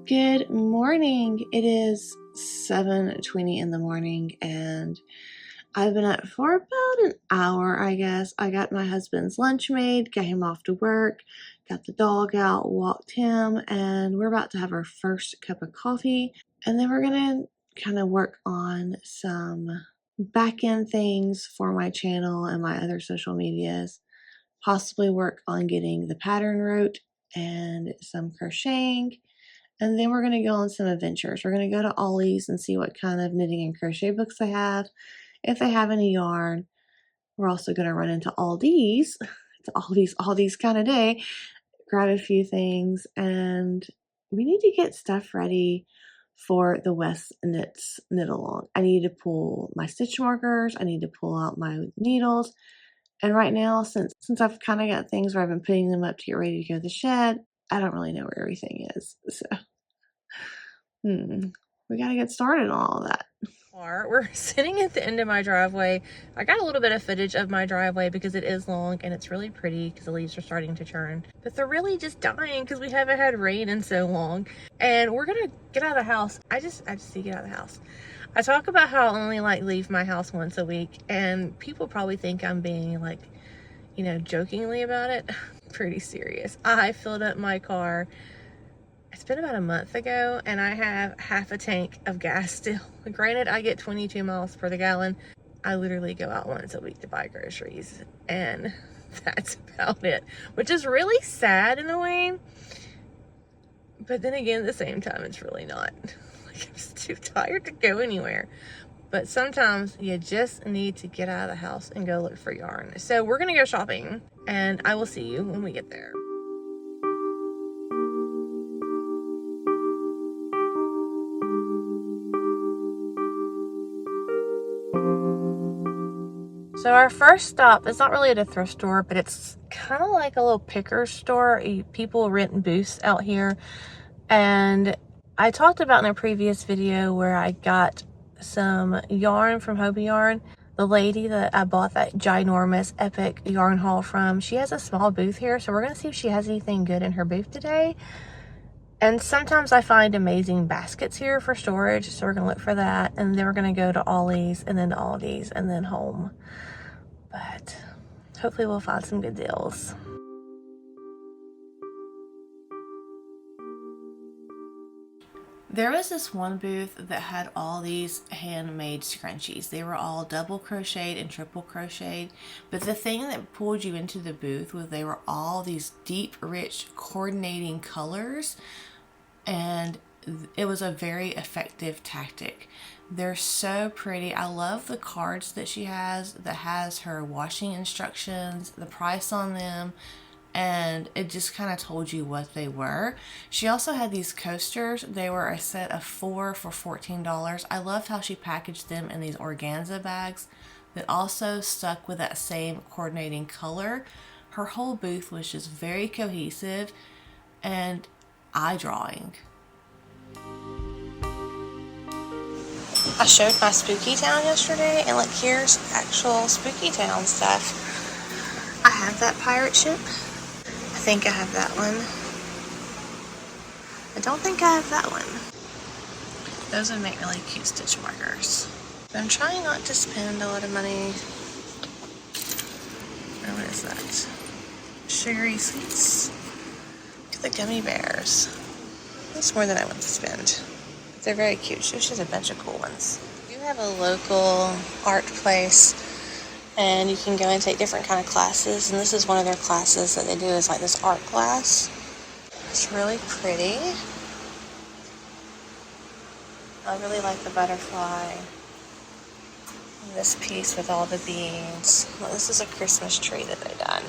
Good morning. It is 7:20 in the morning and I've been up for about an hour, I guess. I got my husband's lunch made, got him off to work, got the dog out, walked him, and we're about to have our first cup of coffee. And then we're going to kind of work on some back-end things for my channel and my other social medias. Possibly work on getting the pattern wrote and some crocheting. And then we're going to go on some adventures. We're going to go to Ollie's and see what kind of knitting and crochet books they have. If they have any yarn. We're also going to run into Aldi's. It's Aldi's kind of day. Grab a few things. And we need to get stuff ready for the WestKnits knit along. I need to pull my stitch markers. I need to pull out my needles. And right now, since I've kind of got things where I've been putting them up to get ready to go to the shed, I don't really know where everything is. So, we got to get started on all of that. We're sitting at the end of my driveway. I got a little bit of footage of my driveway because it is long and it's really pretty because the leaves are starting to turn. But they're really just dying because we haven't had rain in so long. And we're going to get out of the house. I just see get out of the house. I talk about how I only leave my house once a week. And people probably think I'm being jokingly about it. Pretty serious. I filled up my car. It's been about a month ago and I have half a tank of gas still. Granted, I get 22 miles per the gallon. I literally go out once a week to buy groceries and that's about it, which is really sad in a way. But then again, at the same time, it's really not. I'm just too tired to go anywhere. But sometimes you just need to get out of the house and go look for yarn. So we're gonna go shopping and I will see you when we get there. So our first stop is not really at a thrift store, but it's kind of like a little picker store. People rent booths out here. And I talked about in a previous video where I got some yarn from Hobbii yarn. The lady that I bought that ginormous epic yarn haul from, she has a small booth here. So we're going to see if she has anything good in her booth today. And sometimes I find amazing baskets here for storage. So we're going to look for that. And then we're going to go to Ollie's and then to Aldi's and then home. But hopefully we'll find some good deals. There was this one booth that had all these handmade scrunchies. They were all double crocheted and triple crocheted. But the thing that pulled you into the booth was they were all these deep, rich, coordinating colors. And it was a very effective tactic. They're so pretty. I love the cards that she has that has her washing instructions, the price on them, and it just kind of told you what they were. She also had these coasters. They were a set of 4 for $14. I loved how she packaged them in these organza bags that also stuck with that same coordinating color. Her whole booth was just very cohesive and eye-drawing. I showed my Spooky Town yesterday, and look, here's actual Spooky Town stuff. I have that pirate ship. I think I have that one. I don't think I have that one. Those would make really cute stitch markers. But I'm trying not to spend a lot of money. Oh, what is that? Sugary sweets. Look at the gummy bears. That's more than I want to spend. They're very cute. She has a bunch of cool ones. You have a local art place and you can go and take different kind of classes, and this is one of their classes that they do is like this art class. It's really pretty. I really like the butterfly. And this piece with all the beads. Well, this is a Christmas tree that they done.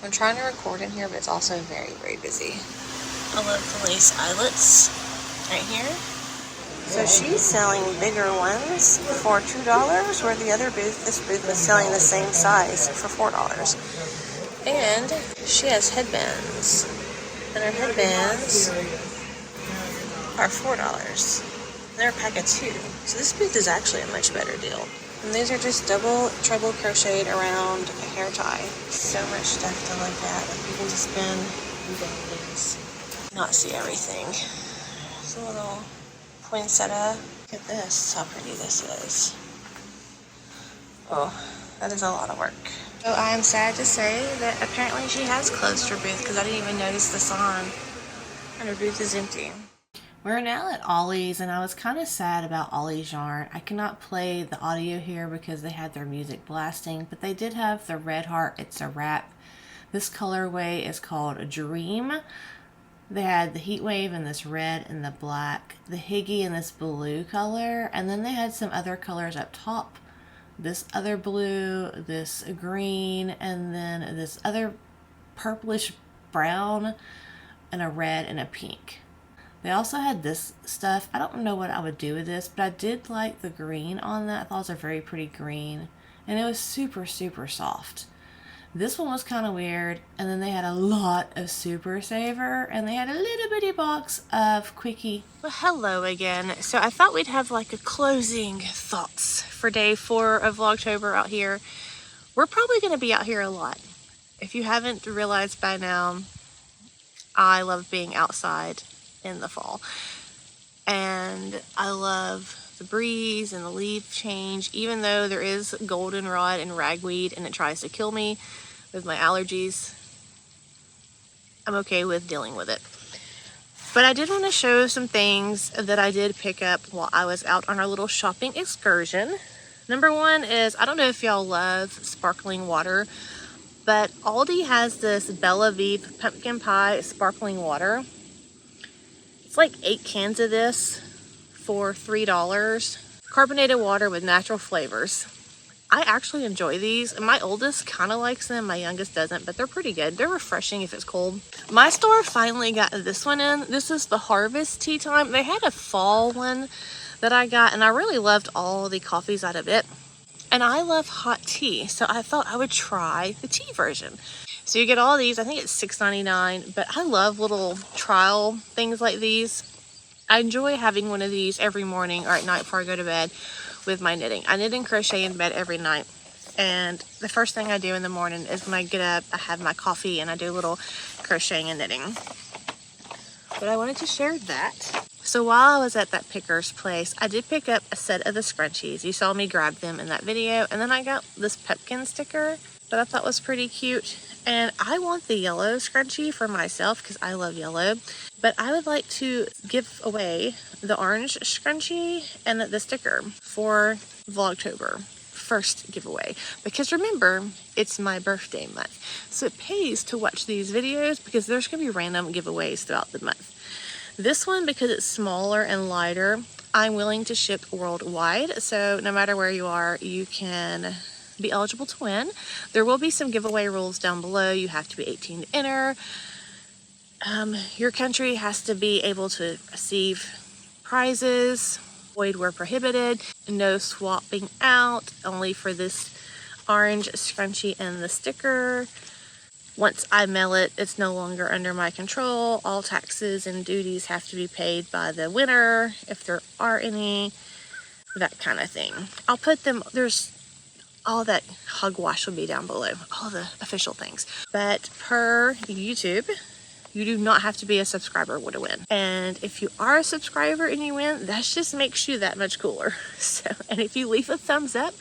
I'm trying to record in here, but it's also very, very busy. I love the lace eyelets. Right here. So she's selling bigger ones for $2, where the other booth, this booth was selling the same size for $4. And she has headbands. And her headbands are $4. They're a pack of 2. So this booth is actually a much better deal. And these are just double, treble crocheted around a hair tie. So much stuff to look at. Like you can just spend days. not see everything. It's a little poinsettia. Look at this, how pretty this is. Oh, that is a lot of work. So I am sad to say that apparently she has closed her booth because I didn't even notice the sign. And her booth is empty. We're now at Ollie's, and I was kind of sad about Ollie's yarn. I cannot play the audio here because they had their music blasting, but they did have the Red Heart It's a Wrap. This colorway is called a Dream. They had the Heat Wave in this red and the black, the Higgy in this blue color, and then they had some other colors up top. This other blue, this green, and then this other purplish brown, and a red and a pink. They also had this stuff. I don't know what I would do with this, but I did like the green on that. I thought it was a very pretty green, and it was super, super soft. This one was kind of weird, and then they had a lot of Super Saver, and they had a little bitty box of Quickie. Well, hello again. So I thought we'd have like a closing thoughts for day 4 of Vlogtober out here. We're probably going to be out here a lot. If you haven't realized by now, I love being outside in the fall. And I love the breeze and the leaf change, even though there is goldenrod and ragweed and it tries to kill me with my allergies. I'm okay with dealing with it. But I did want to show some things that I did pick up while I was out on our little shopping excursion. Number one is, I don't know if y'all love sparkling water, but Aldi has this Bella Vive pumpkin pie sparkling water. It's like 8 cans of this for $3. Carbonated water with natural flavors. I actually enjoy these. My oldest kind of likes them, my youngest doesn't, but they're pretty good. They're refreshing if it's cold. My store finally got this one in. This is the Harvest Tea Time. They had a fall one that I got, and I really loved all the coffees out of it. And I love hot tea, so I thought I would try the tea version. So you get all these. I think it's $6.99, but I love little trial things like these. I enjoy having one of these every morning or at night before I go to bed with my knitting. I knit and crochet in bed every night, and the first thing I do in the morning is when I get up, I have my coffee and I do a little crocheting and knitting. But I wanted to share that. So while I was at that picker's place, I did pick up a set of the scrunchies. You saw me grab them in that video, and then I got this pumpkin sticker that I thought was pretty cute. And I want the yellow scrunchie for myself because I love yellow, but I would like to give away the orange scrunchie and the sticker for Vlogtober. First giveaway, because remember, it's my birthday month, so it pays to watch these videos because there's going to be random giveaways throughout the month. This one, because it's smaller and lighter, I'm willing to ship worldwide, so no matter where you are, you can be eligible to win. There will be some giveaway rules down below. You have to be 18 to enter. Your country has to be able to receive prizes. Void where prohibited. No swapping out, only for this orange scrunchie and the sticker. Once I mail it, it's no longer under my control. All taxes and duties have to be paid by the winner, if there are any, that kind of thing. I'll put them, there's all that hogwash will be down below, all the official things. But per YouTube, you do not have to be a subscriber to win. And if you are a subscriber and you win, that just makes you that much cooler. So, and if you leave a thumbs up,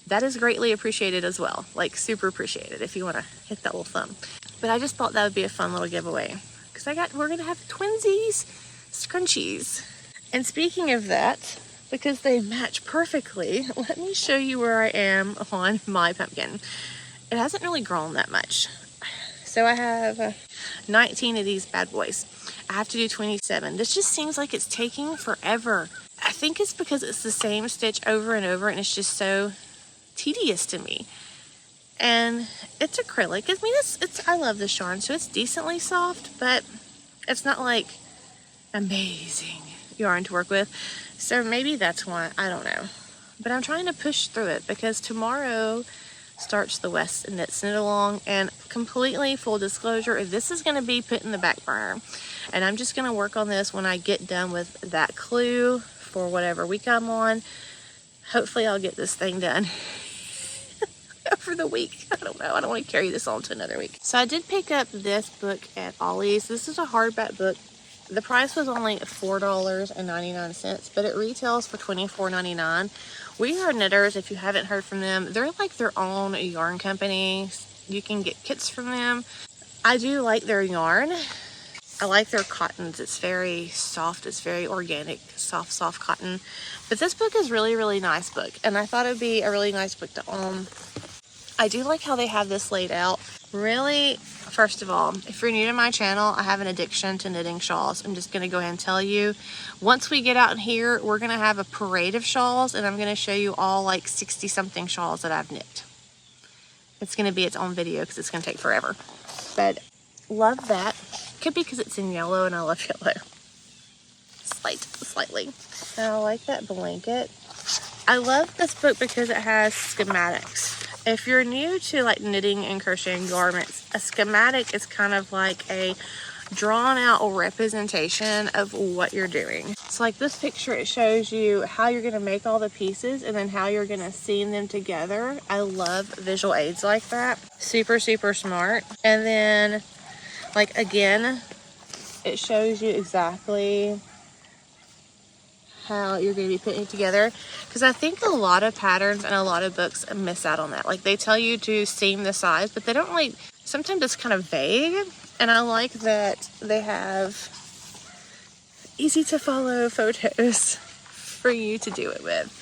that is greatly appreciated as well. Like super appreciated if you want to hit that little thumb. But I just thought that would be a fun little giveaway. Because we're gonna have twinsies scrunchies. And speaking of that, because they match perfectly, let me show you where I am on my pumpkin. It hasn't really grown that much. So I have 19 of these bad boys. I have to do 27. This just seems like it's taking forever. I think it's because it's the same stitch over and over, and it's just so tedious to me. And it's acrylic. I mean, I love this yarn, so it's decently soft, but it's not like amazing yarn to work with. So maybe that's why, I don't know. But I'm trying to push through it because tomorrow starts the WestKnits Knit Along, and completely full disclosure, this is going to be put in the back burner. And I'm just going to work on this when I get done with that clue for whatever week I'm on. Hopefully I'll get this thing done for the week. I don't know. I don't want to carry this on to another week. So I did pick up this book at Ollie's. This is a hardback book. The price was only $4.99, but it retails for $24.99. We Are Knitters, if you haven't heard from them, they're like their own yarn company. You can get kits from them. I do like their yarn. I like their cottons. It's very soft. It's very organic, soft cotton. But this book is really, really nice book. And I thought it would be a really nice book to own. I do like how they have this laid out. Really, first of all, if you're new to my channel, I have an addiction to knitting shawls. I'm just going to go ahead and tell you. Once we get out in here, we're going to have a parade of shawls. And I'm going to show you all like 60-something shawls that I've knit. It's going to be its own video because it's going to take forever. But love that. Could be because it's in yellow and I love yellow. Slightly. And I like that blanket. I love this book because it has schematics. If you're new to like knitting and crocheting garments, a schematic is kind of like a drawn out representation of what you're doing. So like this picture, it shows you how you're going to make all the pieces and then how you're going to seam them together. I love visual aids like that. Super, super smart. And then like again, it shows you exactly how you're going to be putting it together, because I think a lot of patterns and a lot of books miss out on that. Like they tell you to seam the size, but they don't really, sometimes it's kind of vague. And I like that they have easy to follow photos for you to do it with.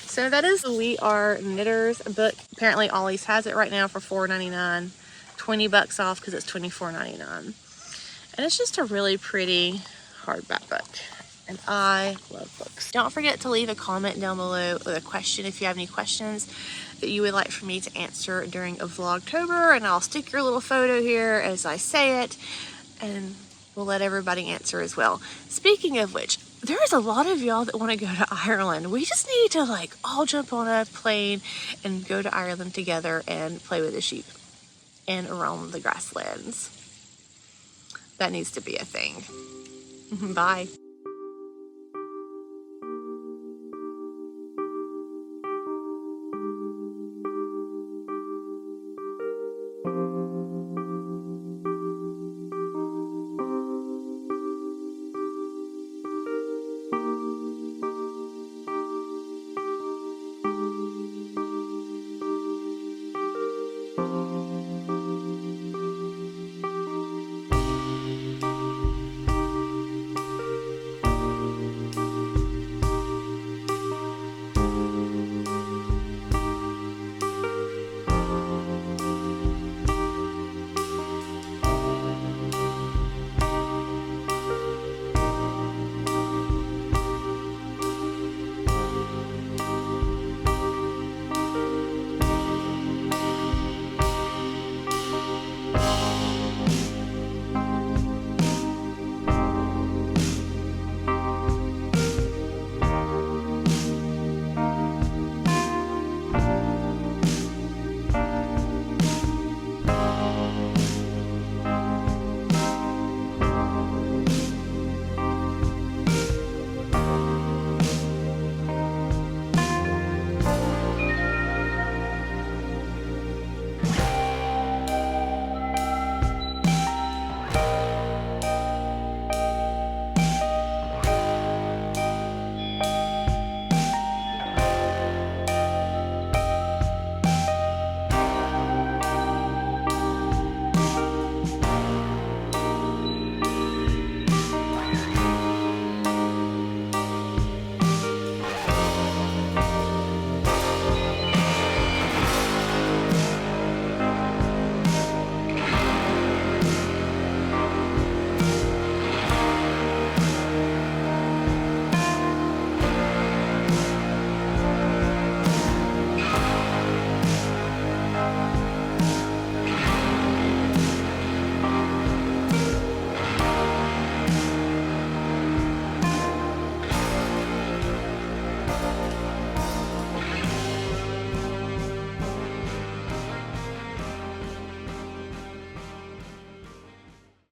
So that is the We Are Knitters book. Apparently Ollie's has it right now for $4.99, 20 bucks off because it's $24.99. And it's just a really pretty hardback book. And I love books. Don't forget to leave a comment down below with a question if you have any questions that you would like for me to answer during a Vlogtober, and I'll stick your little photo here as I say it, and we'll let everybody answer as well. Speaking of which, there's a lot of y'all that want to go to Ireland. We just need to like all jump on a plane and go to Ireland together and play with the sheep and roam the grasslands. That needs to be a thing. Bye.